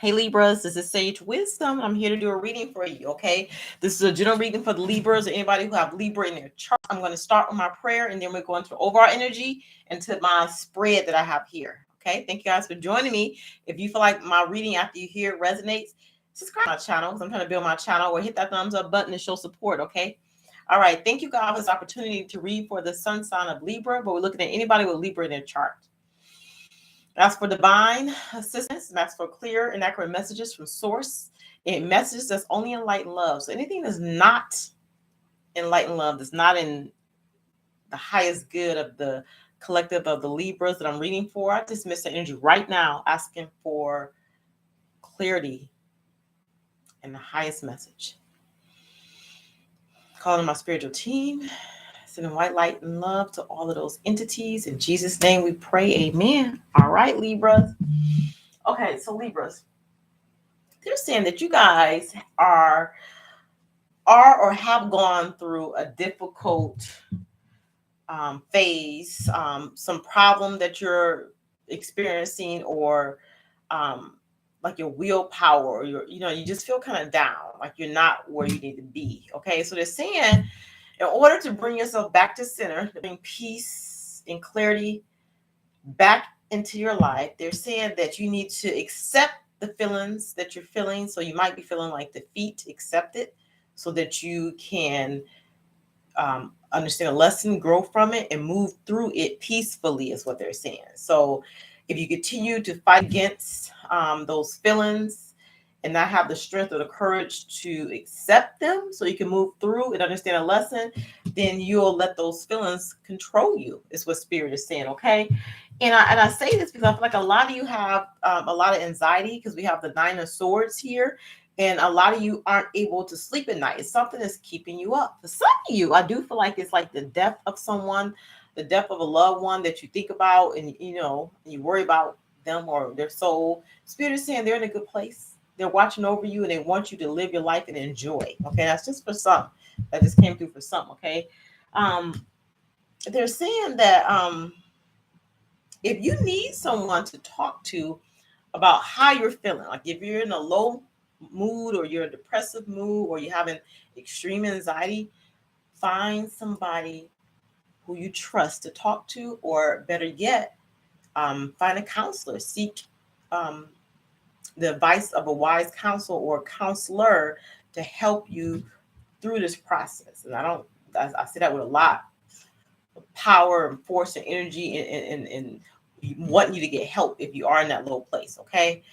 Hey Libras, this is Sage Wisdom. I'm here to do a reading for you, okay? This is a general reading for the Libras or anybody who have Libra in their chart. I'm going to start with my prayer and then we're going to overall energy and to my spread that I have here, okay? Thank you guys for joining me. If you feel like my reading after you hear it resonates, subscribe to my channel because I'm trying to build my channel, or hit that thumbs up button to show support, okay? All right, thank you God for this opportunity to read for the sun sign of Libra, but we're looking at anybody with Libra in their chart. That's for divine assistance. That's for clear and accurate messages from source. And messages that's only enlightened love. So anything that's not enlightened love, that's not in the highest good of the collective of the Libras that I'm reading for, I dismiss the energy right now, asking for clarity and the highest message. Calling my spiritual team, sending white light and love to all of those entities. In Jesus' name we pray, amen. All right, Libras. Okay, so Libras, they're saying that you guys are or have gone through a difficult phase, some problem that you're experiencing, or like your willpower, or you just feel kind of down, like you're not where you need to be. Okay, so they're saying in order to bring yourself back to center, to bring peace and clarity back into your life, they're saying that you need to accept the feelings that you're feeling. So you might be feeling like defeat, accept it so that you can understand a lesson, grow from it, and move through it peacefully, is what they're saying. So if you continue to fight against those feelings and not have the strength or the courage to accept them so you can move through and understand a lesson, then you'll let those feelings control you, is what Spirit is saying, okay? And I say this because I feel like a lot of you have a lot of anxiety, because we have the Nine of Swords here. And a lot of you aren't able to sleep at night. It's something that's keeping you up. For some of you, I do feel like it's like the death of someone, the death of a loved one that you think about, and you worry about them or their soul. Spirit is saying they're in a good place. They're watching over you and they want you to live your life and enjoy. Okay, that's just for some. That just came through for some. Okay, they're saying that if you need someone to talk to about how you're feeling, like if you're in a low mood, or you're in a depressive mood, or you're having extreme anxiety, find somebody who you trust to talk to, or better yet, find a counselor. Seek the advice of a wise counsel or counselor to help you through this process. And I say that with a lot of power and force and energy, and wanting you to get help if you are in that low place. Okay.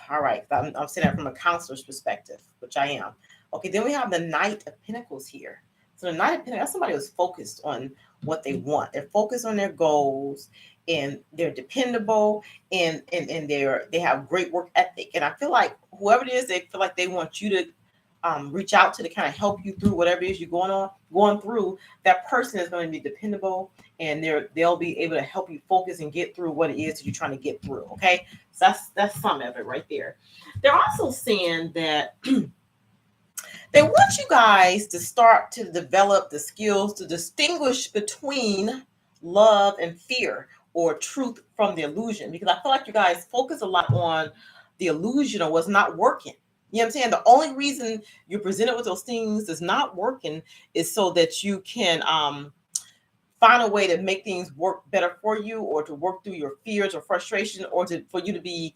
All right. I'm saying that from a counselor's perspective, which I am. Okay. Then we have the Knight of Pentacles here. So the Knight of Pentacles, that's somebody who's focused on what they want. They're focused on their goals, and they're dependable, and they have great work ethic. And I feel like whoever it is, they feel like they want you to reach out to kind of help you through whatever it is you're going through. That person is going to be dependable, and they'll be able to help you focus and get through what it is that you're trying to get through. Okay, so that's some of it right there. They're also saying that they want you guys to start to develop the skills to distinguish between love and fear, or truth from the illusion, because I feel like you guys focus a lot on the illusion or what's not working. You know what I'm saying? The only reason you're presented with those things that's not working is so that you can find a way to make things work better for you, or to work through your fears or frustration, or for you to be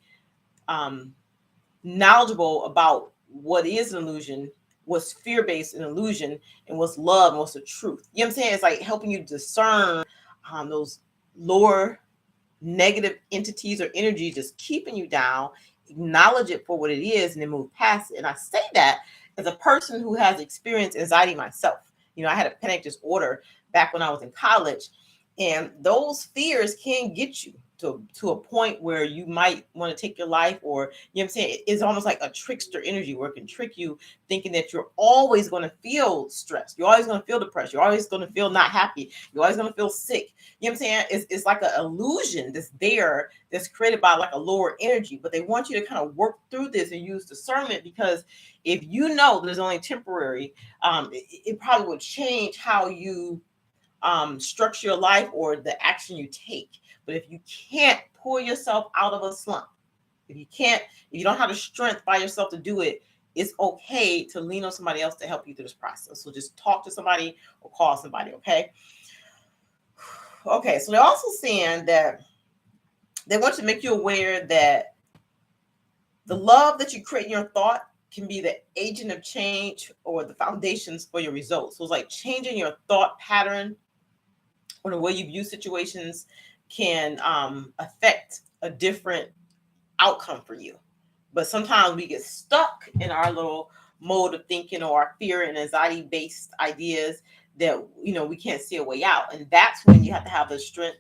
knowledgeable about what is an illusion, what's fear-based an illusion, and what's love and what's the truth. You know what I'm saying? It's like helping you discern those lower negative entities or energies just keeping you down, acknowledge it for what it is, and then move past it. And I say that as a person who has experienced anxiety myself. I had a panic disorder back when I was in college, and those fears can get you to a point where you might want to take your life, or I'm saying, it's almost like a trickster energy where it can trick you, thinking that you're always going to feel stressed, you're always going to feel depressed, you're always going to feel not happy, you're always going to feel sick. I'm saying, it's like an illusion that's created by like a lower energy, but they want you to kind of work through this and use discernment, because if you know that it's only temporary, it probably would change how you structure your life or the action you take. But if you can't pull yourself out of a slump, If you can't, if you don't have the strength by yourself to do it, it's okay to lean on somebody else to help you through this process. So just talk to somebody or call somebody, okay? Okay, so they're also saying that they want to make you aware that the love that you create in your thought can be the agent of change or the foundations for your results. So it's like changing your thought pattern or the way you view situations can affect a different outcome for you. But sometimes we get stuck in our little mode of thinking or our fear and anxiety based ideas that we can't see a way out. And that's when you have to have the strength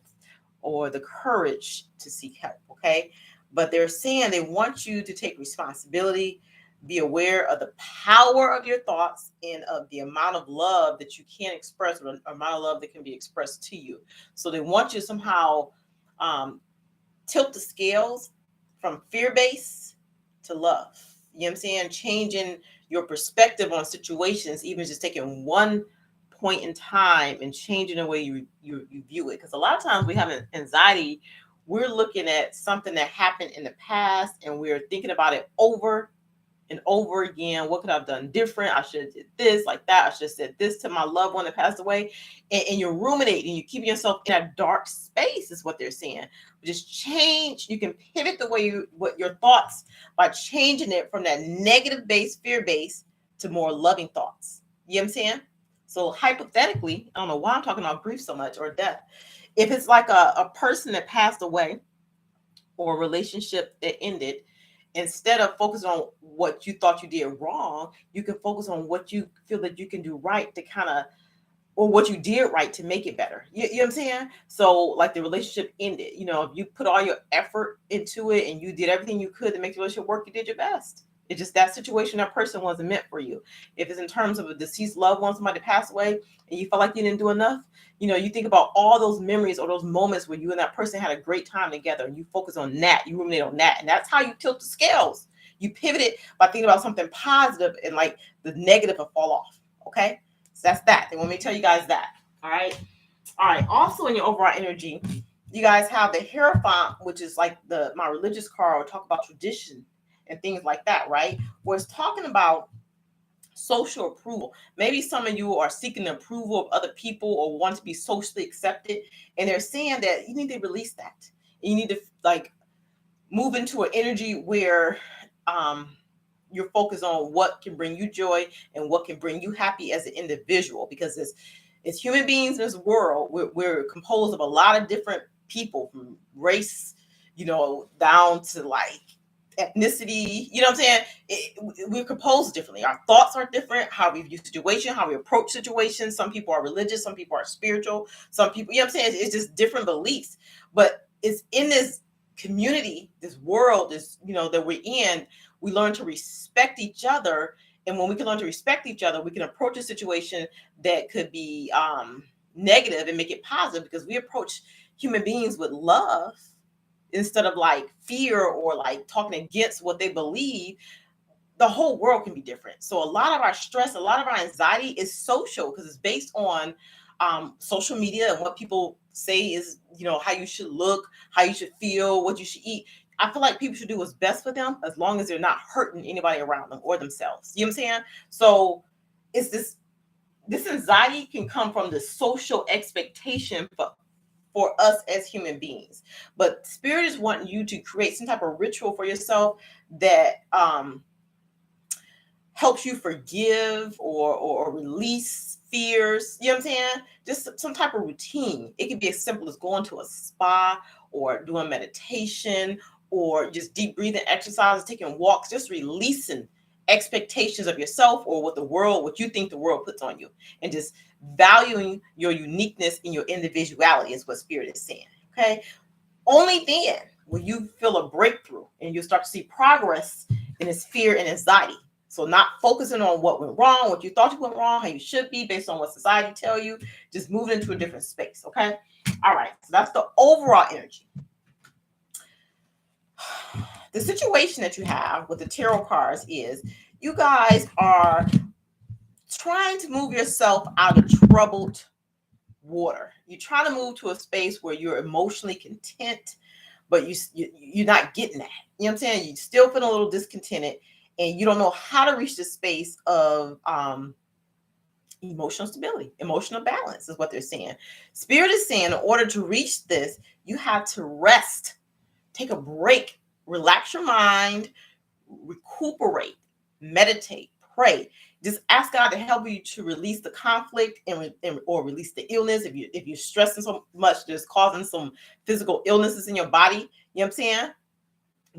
or the courage to seek help. Okay. But they're saying they want you to take responsibility, be aware of the power of your thoughts and of the amount of love that you can express, or the amount of love that can be expressed to you. So they want you to somehow tilt the scales from fear-based to love. You know what I'm saying? Changing your perspective on situations, even just taking one point in time and changing the way you view it. Because a lot of times we have anxiety, we're looking at something that happened in the past and we're thinking about it over and over again. What could I have done different? I should have did this, like that. I should have said this to my loved one that passed away. And you're ruminating, you're keeping yourself in a dark space, is what they're saying. Just change. You can pivot the way what your thoughts by changing it from that negative base, fear base, to more loving thoughts. You know what I'm saying? So hypothetically, I don't know why I'm talking about grief so much or death. If it's like a person that passed away or a relationship that ended, instead of focusing on what you thought you did wrong, you can focus on what you feel that you can do right to kind of, or what you did right to make it better. You know what I'm saying? So like the relationship ended, if you put all your effort into it and you did everything you could to make the relationship work, you did your best. It's just that situation, that person wasn't meant for you. If it's in terms of a deceased loved one, somebody passed away, and you felt like you didn't do enough, you think about all those memories or those moments where you and that person had a great time together, and you focus on that, you ruminate on that, and that's how you tilt the scales. You pivot it by thinking about something positive, and like the negative will fall off. Okay, so that's that. They want me to tell you guys that. All right. All right. Also, in your overall energy, you guys have the Hierophant, which is like my religious card, or talk about tradition and things like that, right? Where it's talking about social approval. Maybe some of you are seeking the approval of other people or want to be socially accepted, and they're saying that you need to release that. You need to like move into an energy where you're focused on what can bring you joy and what can bring you happy as an individual, because as human beings in this world, we're composed of a lot of different people, from race, down to like ethnicity. You know what I'm saying? We're composed differently. Our thoughts are different. How we view situation, how we approach situations. Some people are religious, some people are spiritual, some people, you know what I'm saying? It's just different beliefs. But it's in this community, this world, that we're in, we learn to respect each other. And when we can learn to respect each other, we can approach a situation that could be negative and make it positive, because we approach human beings with love instead of like fear or like talking against what they believe. The whole world can be different. So a lot of our stress, a lot of our anxiety is social, because it's based on social media and what people say is, how you should look, how you should feel, what you should eat. I feel like people should do what's best for them, as long as they're not hurting anybody around them or themselves. You know what I'm saying? So it's this anxiety can come from the social expectation for us as human beings. But spirit is wanting you to create some type of ritual for yourself that helps you forgive or release fears. You know what I'm saying? Just some type of routine. It could be as simple as going to a spa or doing meditation or just deep breathing exercises, taking walks, just releasing expectations of yourself or what you think the world puts on you, and just valuing your uniqueness and your individuality is what spirit is saying. Okay. Only then will you feel a breakthrough and you'll start to see progress in this fear and anxiety. So not focusing on what went wrong, what you thought you went wrong, how you should be based on what society tell you, just moving into a different space. Okay. All right. So that's the overall energy. The situation that you have with the tarot cards is you guys are trying to move yourself out of troubled water. You're trying to move to a space where you're emotionally content, but you're not getting that. You know what I'm saying? You still feeling a little discontented, and you don't know how to reach the space of emotional stability, emotional balance is what they're saying. Spirit is saying, in order to reach this, you have to rest, take a break, relax your mind, recuperate, meditate, pray. Just ask God to help you to release the conflict or release the illness. If you're stressing so much, there's causing some physical illnesses in your body. You know what I'm saying?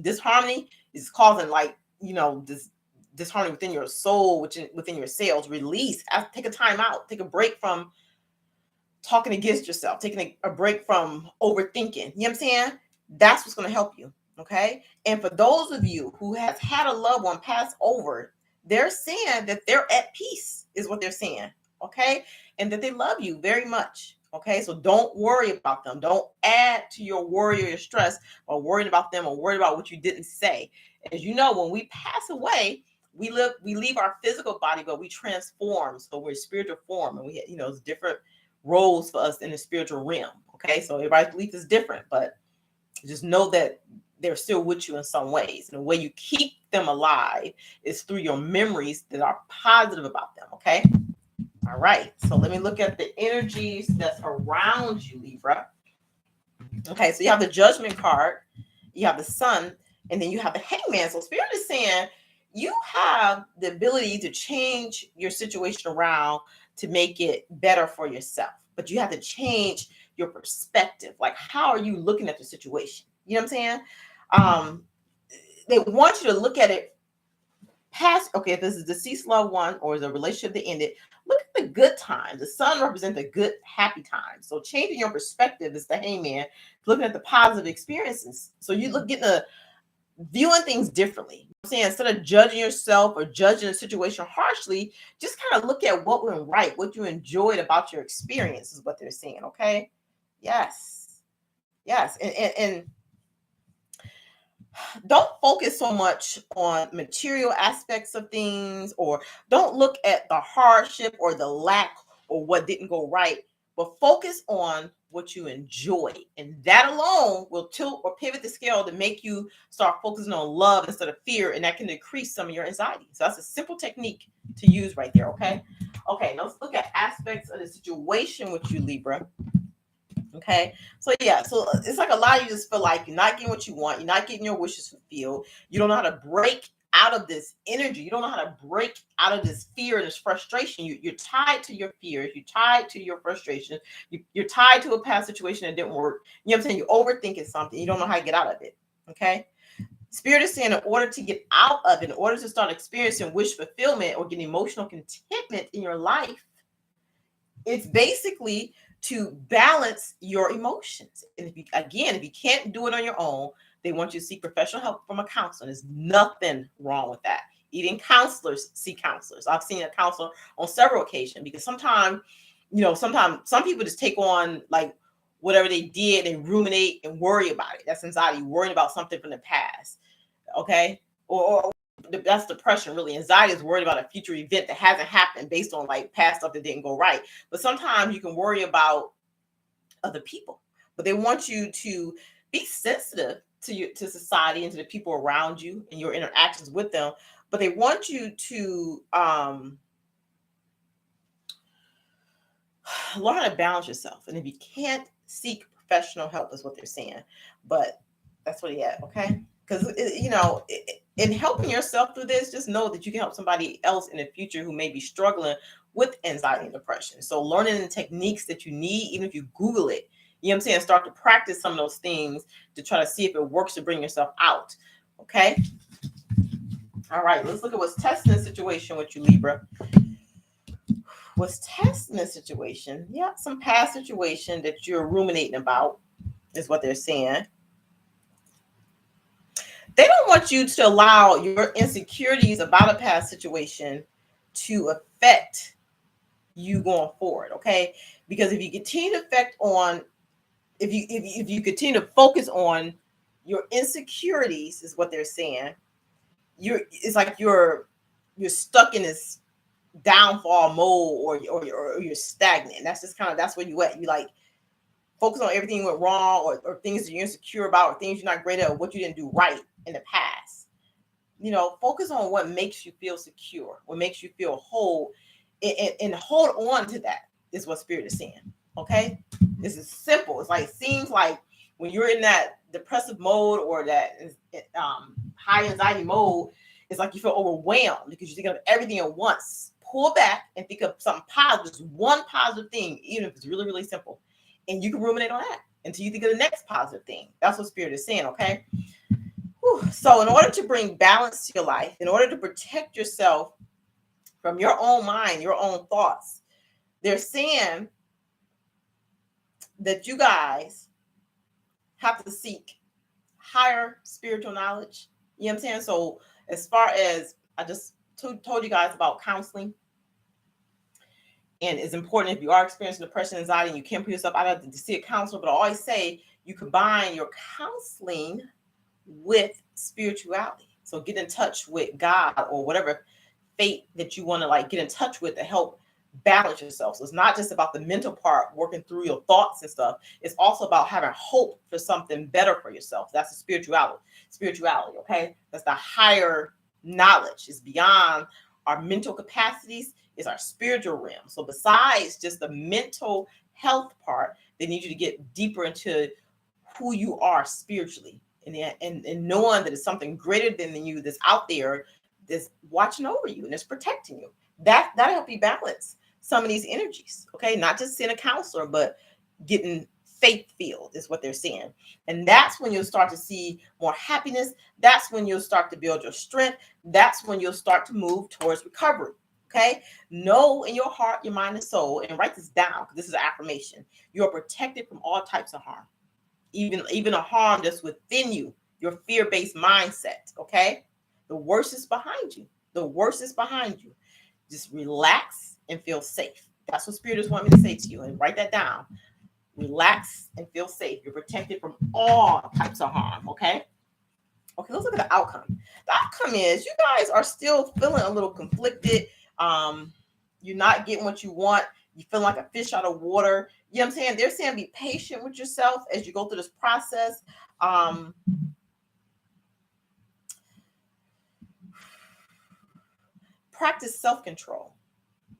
Disharmony is causing this disharmony within your soul, within your cells. Release. Take a time out. Take a break from talking against yourself. Taking a break from overthinking. You know what I'm saying? That's what's going to help you. Okay. And for those of you who has had a loved one pass over, they're saying that they're at peace, is what they're saying. Okay. And that they love you very much. Okay. So don't worry about them. Don't add to your worry or your stress or worrying about them or worried about what you didn't say. As you know, when we pass away, we leave our physical body, but we transform. So we're spiritual form, and we, it's different roles for us in the spiritual realm. Okay. So everybody's belief is different, but just know that they're still with you in some ways. And the way you keep them alive is through your memories that are positive about them. Okay. All right. So let me look at the energies that's around you, Libra. Okay. So you have the Judgment card, you have the Sun, and then you have the Hangman. So Spirit is saying you have the ability to change your situation around to make it better for yourself, but you have to change your perspective. Like, how are you looking at the situation? You know what I'm saying? They want you to look at it past, okay, if this is deceased loved one or is a relationship that ended, look at the good times. The Sun represents the good, happy times. So changing your perspective is the Hangman, looking at the positive experiences. So you viewing things differently. I'm saying, instead of judging yourself or judging a situation harshly, just kind of look at what went right, what you enjoyed about your experience is what they're saying. Okay. Yes. And don't focus so much on material aspects of things, or don't look at the hardship or the lack or what didn't go right, but focus on what you enjoy. And that alone will tilt or pivot the scale to make you start focusing on love instead of fear. And that can decrease some of your anxiety. So that's a simple technique to use right there. Okay. Okay. Let's look at aspects of the situation with you, Libra. Okay. So yeah, so it's like a lot of you just feel like you're not getting what you want. You're not getting your wishes fulfilled. You don't know how to break out of this energy. You don't know how to break out of this fear and this frustration. You're tied to your fears. You're tied to your frustration. You're tied to a past situation that didn't work. You know what I'm saying? You're overthinking something. You don't know how to get out of it. Okay. Spirit is saying, in order to get out of it, in order to start experiencing wish fulfillment or getting emotional contentment in your life, it's basically to balance your emotions. And if you can't do it on your own, they want you to seek professional help from a counselor. There's nothing wrong with that. Even counselors see counselors. I've seen a counselor on several occasions, because sometimes some people just take on like whatever they did and ruminate and worry about it. That's anxiety, worrying about something from the past. Okay. Or that's depression. Really, anxiety is worried about a future event that hasn't happened based on like past stuff that didn't go right. But sometimes you can worry about other people, but they want you to be sensitive to society and to the people around you and your interactions with them. But they want you to learn how to balance yourself. And if you can't, seek professional help is what they're saying. But that's what he had. Okay. Because, in helping yourself through this, just know that you can help somebody else in the future who may be struggling with anxiety and depression. So learning the techniques that you need, even if you Google it, you know what I'm saying, start to practice some of those things to try to see if it works to bring yourself out. Okay. All right. Let's look at what's testing the situation with you, Libra. What's testing the situation? Yeah, some past situation that you're ruminating about is what they're saying. They don't want you to allow your insecurities about a past situation to affect you going forward, okay? Because if you continue to if you continue to focus on your insecurities, is what they're saying, it's like you're stuck in this downfall mode, or you're stagnant. That's where you at. You like, Focus on everything went wrong, or things that you're insecure about, or things you're not great at, or what you didn't do right in the past. You know, focus on what makes you feel secure, what makes you feel whole, and hold on to that is what Spirit is saying. Okay? This is simple. It's like, it seems like when you're in that depressive mode or that high anxiety mode, it's like you feel overwhelmed because you think of everything at once. Pull back and think of something positive, just one positive thing, even if it's really, really simple. And you can ruminate on that until you think of the next positive thing. That's what Spirit is saying, okay? Whew. So in order to bring balance to your life, in order to protect yourself from your own mind, your own thoughts, they're saying that you guys have to seek higher spiritual knowledge. You know what I'm saying? So as far as I just told you guys about counseling, and it's important if you are experiencing depression, anxiety, and you can't put yourself out of to see a counselor, but I always say you combine your counseling with spirituality. So get in touch with God or whatever fate that you want to like get in touch with to help balance yourself. So it's not just about the mental part, working through your thoughts and stuff. It's also about having hope for something better for yourself. That's the spirituality. Okay. That's the higher knowledge. It's beyond our mental capacities. It's our spiritual realm. So besides just the mental health part, they need you to get deeper into who you are spiritually, and knowing that it's something greater than you that's out there that's watching over you and that's protecting you. That'll help you balance some of these energies. Okay, not just seeing a counselor, but getting faith filled is what they're saying. And that's when you'll start to see more happiness. That's when you'll start to build your strength. That's when you'll start to move towards recovery. Okay, know in your heart, your mind, and soul, and write this down because this is an affirmation. You are protected from all types of harm, even a harm that's within you, your fear-based mindset. Okay, the worst is behind you. The worst is behind you. Just relax and feel safe. That's what Spirit is wanting me to say to you, and write that down. Relax and feel safe. You're protected from all types of harm. Okay, let's look at the outcome. The outcome is you guys are still feeling a little conflicted. You're not getting what you want. You feel like a fish out of water. You know what I'm saying? They're saying be patient with yourself as you go through this process. Practice self-control.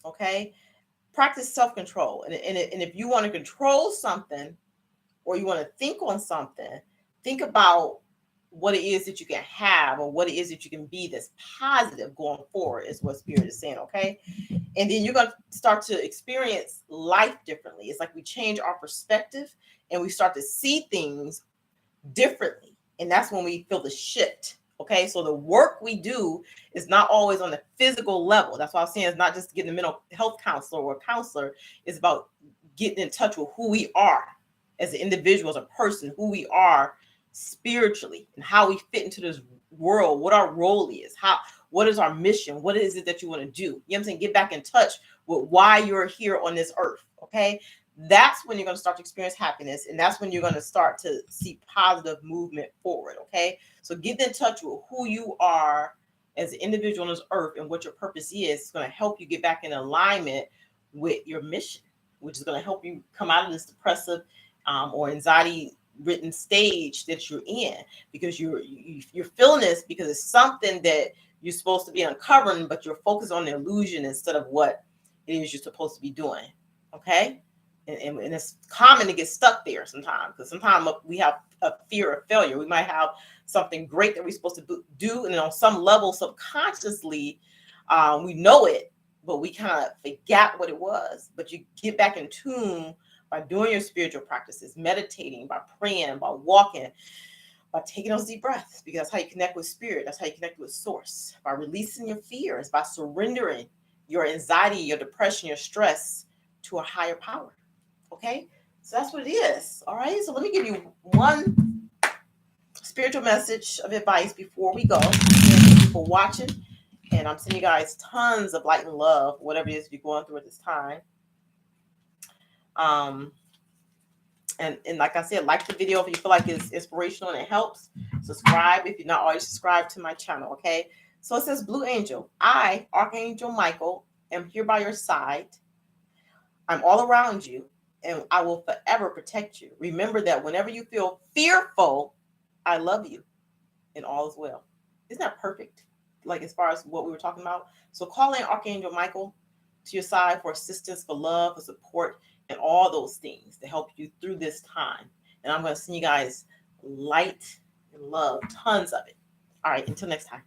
Okay? Practice self-control. And if you want to control something or you want to think on something, think about what it is that you can have or what it is that you can be that's positive going forward is what Spirit is saying, okay? And then you're going to start to experience life differently. It's like we change our perspective and we start to see things differently. And that's when we feel the shift, okay? So the work we do is not always on the physical level. That's why I'm saying it's not just getting a mental health counselor or a counselor. It's about getting in touch with who we are as an individual, as a person, who we are spiritually and how we fit into this world, what our role is, what is our mission, what is it that you want to do. You know what I'm saying? Get back in touch with why you're here on this earth. Okay. That's when you're going to start to experience happiness. And that's when you're going to start to see positive movement forward. Okay. So get in touch with who you are as an individual on this earth and what your purpose is. It's going to help you get back in alignment with your mission, which is going to help you come out of this depressive or anxiety written stage that you're in, because you're feeling this because it's something that you're supposed to be uncovering, but you're focused on the illusion instead of what it is you're supposed to be doing. Okay. And it's common to get stuck there sometimes, because sometimes we have a fear of failure. We might have something great that we're supposed to do, and on some level subconsciously we know it, but we kind of forgot what it was. But you get back in tune by doing your spiritual practices, meditating, by praying, by walking, by taking those deep breaths, because that's how you connect with Spirit. That's how you connect with Source. By releasing your fears, by surrendering your anxiety, your depression, your stress to a higher power. Okay? So that's what it is. All right? So let me give you one spiritual message of advice before we go. Thank you for watching. And I'm sending you guys tons of light and love, whatever it is you're going through at this time. And like I said, like the video if you feel like it's inspirational and it helps. Subscribe if you're not already subscribed to my channel, okay? So it says, Blue Angel, I, Archangel Michael, am here by your side. I'm all around you, and I will forever protect you. Remember that whenever you feel fearful, I love you and all is well. Isn't that perfect? Like as far as what we were talking about. So call in Archangel Michael to your side for assistance, for love, for support, and all those things to help you through this time. And I'm going to send you guys light and love, tons of it. All right, until next time.